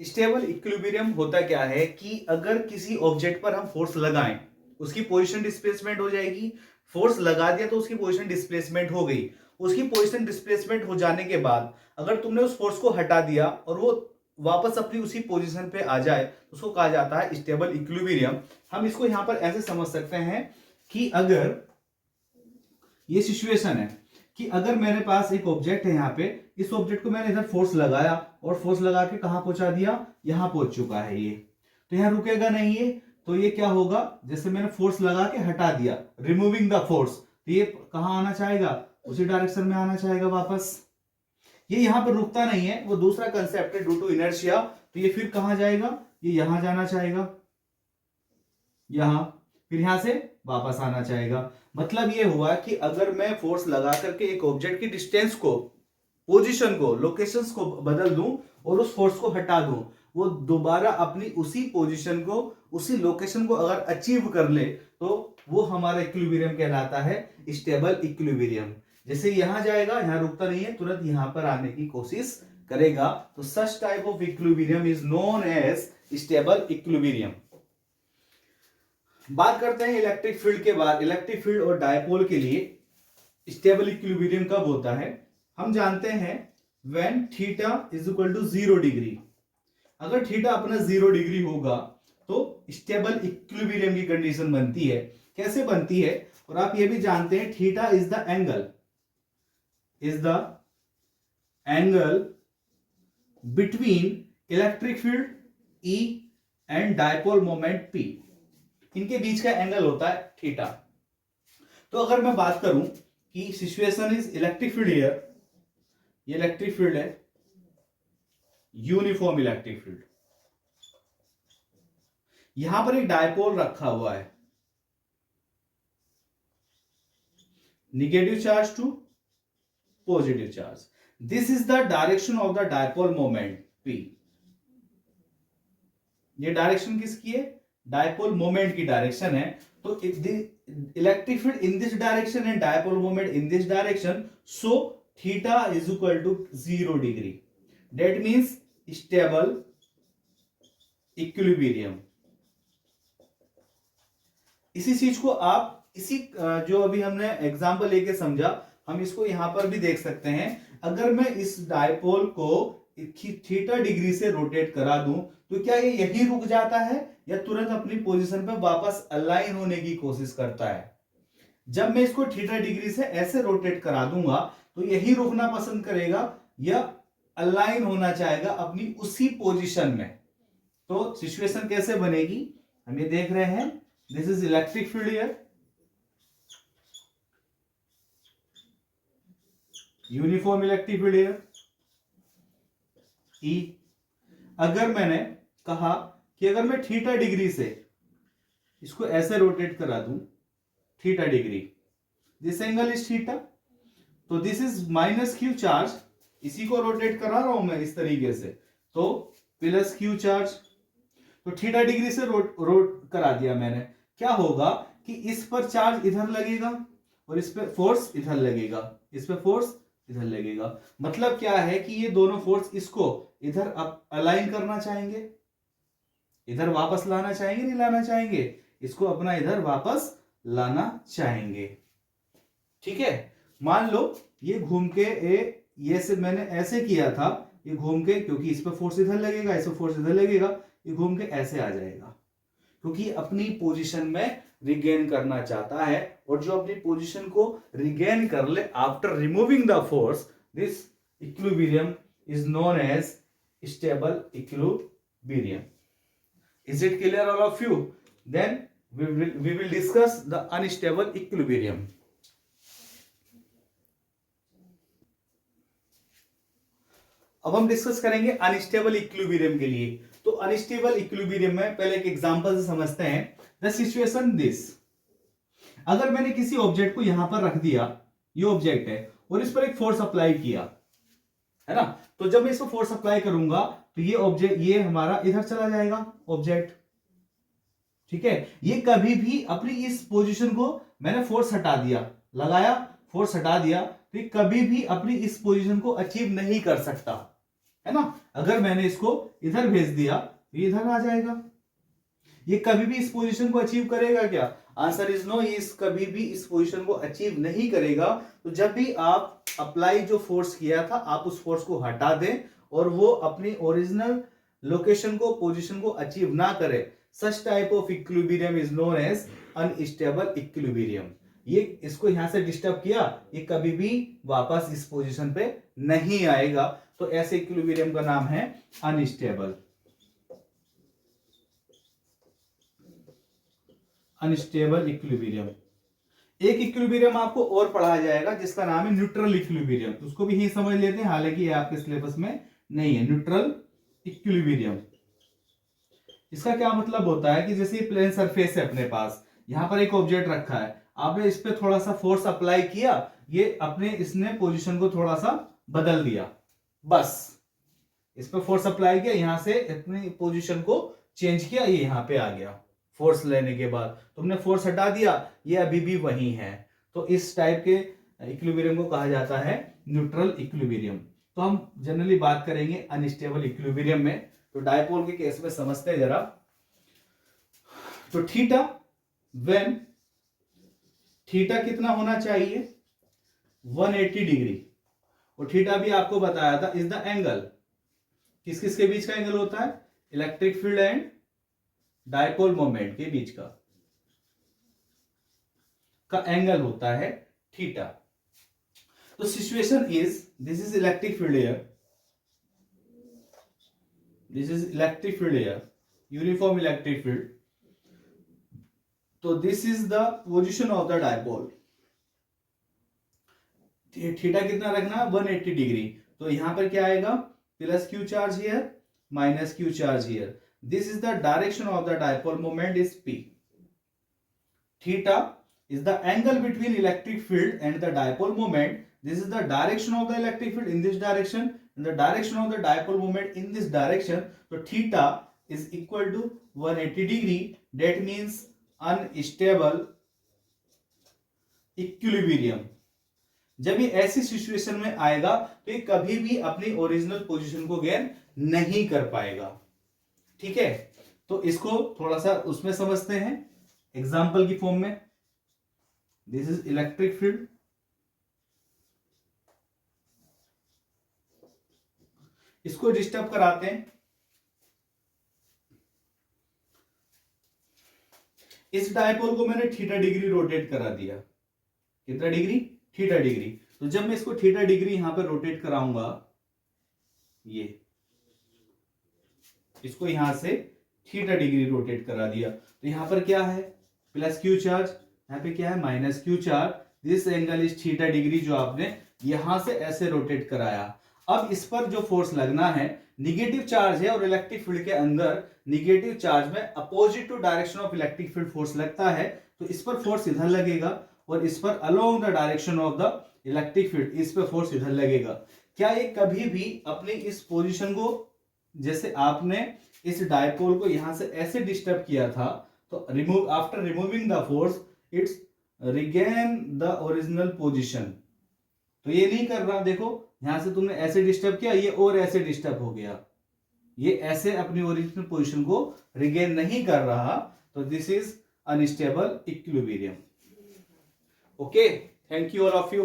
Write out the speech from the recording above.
Stable equilibrium होता क्या है कि अगर किसी ऑब्जेक्ट पर हम फोर्स लगाएं, उसकी पोजीशन डिस्प्लेसमेंट हो जाएगी। फोर्स लगा दिया तो उसकी पोजीशन डिस्प्लेसमेंट हो गई। उसकी पोजीशन डिस्प्लेसमेंट हो जाने के बाद अगर तुमने उस फोर्स को हटा दिया और वो वापस अपनी उसी पोजीशन पे आ जाए तो उसको कहा जाता है स्टेबल इक्विलिब्रियम। हम इसको यहां पर ऐसे समझ सकते हैं कि अगर ये सिचुएशन है कि अगर मेरे पास एक ऑब्जेक्ट है, यहाँ पे इस ऑब्जेक्ट को मैंने इधर फोर्स लगाया और फोर्स लगा के कहां पहुंचा दिया, यहां पहुंच चुका है ये, तो यहां रुकेगा नहीं है। तो ये क्या होगा, जैसे मैंने फोर्स लगा के हटा दिया, रिमूविंग द फोर्स, तो ये कहां आना चाहेगा, उसी डायरेक्शन में आना चाहेगा वापस। ये यहां पर रुकता नहीं है, वो दूसरा कंसेप्ट है ड्यू टू इनर्शिया। तो ये फिर कहां जाएगा, ये यहां जाना चाहेगा, यहां, फिर यहां से वापस आना चाहेगा। मतलब ये हुआ कि अगर मैं फोर्स लगा करके एक ऑब्जेक्ट की डिस्टेंस को, पोजीशन को, लोकेशंस को बदल दूं और उस फोर्स को हटा दूं, वो दोबारा अपनी उसी पोजीशन को, उसी लोकेशन को अगर अचीव कर ले तो वो हमारा इक्विलिब्रियम कहलाता है, स्टेबल इक्विलिब्रियम। जैसे यहां जाएगा, यहां रुकता नहीं है, तुरंत यहां पर आने की कोशिश करेगा, तो such type of equilibrium is known as stable equilibrium. बात करते हैं इलेक्ट्रिक फील्ड के बाद। इलेक्ट्रिक फील्ड और डायपोल के लिए स्टेबल इक्विलिब्रियम कब होता है, हम जानते हैं when theta is equal to 0 degree. अगर थीटा अपना 0 डिग्री होगा तो स्टेबल इक्विलिब्रियम की कंडीशन बनती है। कैसे बनती है, और आप ये भी जानते हैं theta is the angle between electric field E and dipole moment P। इनके बीच का एंगल होता है थीटा। तो अगर मैं बात करूं कि situation is electric field here, ये इलेक्ट्रिक फील्ड है, यूनिफॉर्म इलेक्ट्रिक फील्ड, यहां पर एक डायपोल रखा हुआ है, negative charge to positive charge. This is the direction of the dipole moment P। ये डायरेक्शन किसकी है, डायपोल मोमेंट की डायरेक्शन है। तो electric field in this direction and dipole moment in this direction, so theta is equal to 0 degree. That means stable equilibrium. इसी चीज को आप इसी जो अभी हमने एग्जांपल लेके समझा, हम इसको यहां पर भी देख सकते हैं। अगर मैं इस डायपोल को थीटा डिग्री से रोटेट करा दूं तो क्या ये यही रुक जाता है या तुरंत अपनी पोजीशन पर वापस अलाइन होने की कोशिश करता है। जब मैं इसको थीटा डिग्री से ऐसे रोटेट करा दूंगा तो यही रुकना पसंद करेगा या अलाइन होना चाहेगा अपनी उसी पोजीशन में। तो सिचुएशन कैसे बनेगी, हम ये देख रहे हैं, this is electric field here, uniform electric field here E। अगर मैंने कहा कि अगर मैं थीटा डिग्री से इसको ऐसे रोटेट करा दूं, theta degree, this angle is theta, तो this is minus Q charge, इसी को रोटेट करा रहा हूं मैं इस तरीके से, तो प्लस क्यू चार्ज। तो थीटा डिग्री से रोट करा दिया मैंने, क्या होगा कि इस पर चार्ज इधर लगेगा और इस पे फोर्स इधर लगेगा, इस पे फोर्स इधर लगेगा। मतलब क्या है कि ये दोनों फोर्स इसको इधर अलाइन करना चाहेंगे, इधर वापस लाना चाहेंगे, नहीं लाना चाहेंगे, इसको अपना इधर वापस लाना चाहेंगे। ठीक है, मान लो ये घूम के ये से मैंने ऐसे किया था, ये घूम के, क्योंकि इस पर फोर्स इधर लगेगा, इस पर फोर्स इधर लगेगा, ये घूम के ऐसे आ जाएगा, क्योंकि अपनी पोजीशन में रिगेन करना चाहता है। और जो अपनी पोजीशन को रिगेन कर ले after removing the force, this equilibrium is known as stable equilibrium. Is it clear all of you? Then we will discuss the unstable equilibrium. अब हम डिस्कस करेंगे अनस्टेबल इक्विलिब्रियम के लिए। तो अनस्टेबल इक्विलिब्रियम में पहले एक एग्जांपल से समझते हैं। द सिचुएशन दिस, अगर मैंने किसी ऑब्जेक्ट को यहां पर रख दिया, ये ऑब्जेक्ट है, और इस पर एक फोर्स अप्लाई किया, है ना, तो जब मैं इसको फोर्स अप्लाई करूंगा तो ये ऑब्जेक्ट, ये हमारा इधर चला जाएगा ऑब्जेक्ट। ठीक है, ये कभी भी अपनी इस पोजीशन को, मैंने फोर्स हटा दिया, लगाया, फोर्स हटा दिया, तो ये कभी भी अपनी इस पोजीशन को अचीव नहीं कर सकता। है ना। अगर मैंने इसको इधर भेज दिया तो ये इधर आ जाएगा। ये कभी भी इस पोजीशन को अचीव करेगा क्या? आंसर इज नो, ये कभी भी इस पोजीशन को अचीव नहीं करेगा। तो जब भी आप अप्लाई जो फोर्स किया था आप उस फोर्स को हटा दें और वो अपनी ओरिजिनल लोकेशन को, पोजीशन को अचीव ना करे, such type of equilibrium is known as unstable equilibrium. ये इसको यहां से डिस्टर्ब किया, ये कभी भी वापस इस पोजीशन पे नहीं आएगा। तो ऐसे इक्विलिब्रियम का नाम है अनस्टेबल, अनस्टेबल इक्विलिब्रियम। एक इक्विलिब्रियम आपको और पढ़ाया जाएगा जिसका नाम है न्यूट्रल इक्विलिब्रियम, तो उसको भी ही समझ लेते हैं, हालांकि ये आपके सिलेबस में नहीं है। न्यूट्रल इक्विलिब्रियम, इसका क्या मतलब होता है कि जैसे प्लेन सरफेस है अपने पास, यहां पर एक ऑब्जेक्ट रखा है, आपने इस पे थोड़ा सा फोर्स अप्लाई किया, ये अपने इसने पोजीशन को थोड़ा सा बदल दिया, बस इस पे फोर्स अप्लाई किया, यहां से अपनी पोजीशन को चेंज किया, ये यहां पे आ गया। फोर्स लेने के बाद तुमने फोर्स हटा दिया, ये अभी भी वही है। तो इस टाइप के इक्विलिब्रियम को कहा जाता है न्यूट्रल इक्विलिब्रियम। तो हम जनरली बात करेंगे अनस्टेबल इक्विलिब्रियम में। तो डायपोल के केस में समझते हैं जरा। तो थीटा, व्हेन थीटा कितना होना चाहिए? 180 डिग्री। और थीटा भी आपको बताया था इज द एंगल, किस किस के बीच का एंगल होता है? Electric field and dipole moment के बीच का एंगल होता है थीटा। तो situation is, this is electric field here, this is electric field here, uniform electric field. तो this is the position of the dipole. Theta कितना रखना? 180 डिग्री। तो यहां पर क्या आएगा? Plus Q charge here, minus Q charge here. This is the direction of the dipole moment is P. Theta is the angle between electric field and the dipole moment. This is the direction of the electric field in this direction and the direction of the dipole moment in this direction. So theta is equal to 180 degree. That means unstable equilibrium. जब ये ऐसी situation में आएगा तो ये कभी भी अपनी ओरिजिनल पोजीशन को गेन नहीं कर पाएगा। ठीक है, तो इसको थोड़ा सा उसमें समझते हैं एग्जाम्पल की फॉर्म में। दिस इज इलेक्ट्रिक फील्ड, इसको डिस्टर्ब कराते हैं। इस डायपोल को मैंने थीटा डिग्री रोटेट करा दिया। कितना डिग्री? Theta degree. तो जब मैं इसको थीटा डिग्री यहां पर रोटेट कराऊंगा, ये इसको यहां से थीटा डिग्री रोटेट करा दिया, तो यहां पर क्या है? प्लस क्यू चार्ज, यहां पे क्या है? Minus Q charge. This angle is theta degree, जो आपने यहां से ऐसे रोटेट कराया। अब इस पर जो फोर्स लगना है, निगेटिव चार्ज है और इलेक्ट्रिक फील्ड के अंदर निगेटिव चार्ज में opposite to direction of electric field force लगता है, तो इस पर फोर्स इधर लगेगा और इस पर along the direction of the electric field इस पर फोर्स इधर लगेगा। क्या ये कभी भी अपनी इस पोजीशन को, जैसे आपने इस डायपोल को यहां से ऐसे डिस्टर्ब किया था, तो remove after removing the force it's regain the original position. तो ये नहीं कर रहा, देखो यहां से तुमने ऐसे डिस्टर्ब किया, ये और ऐसे डिस्टर्ब हो गया, ये ऐसे अपनी ओरिजिनल पोजीशन को रिगेन नहीं कर रहा। तो this is unstable equilibrium. Okay, thank you all of you.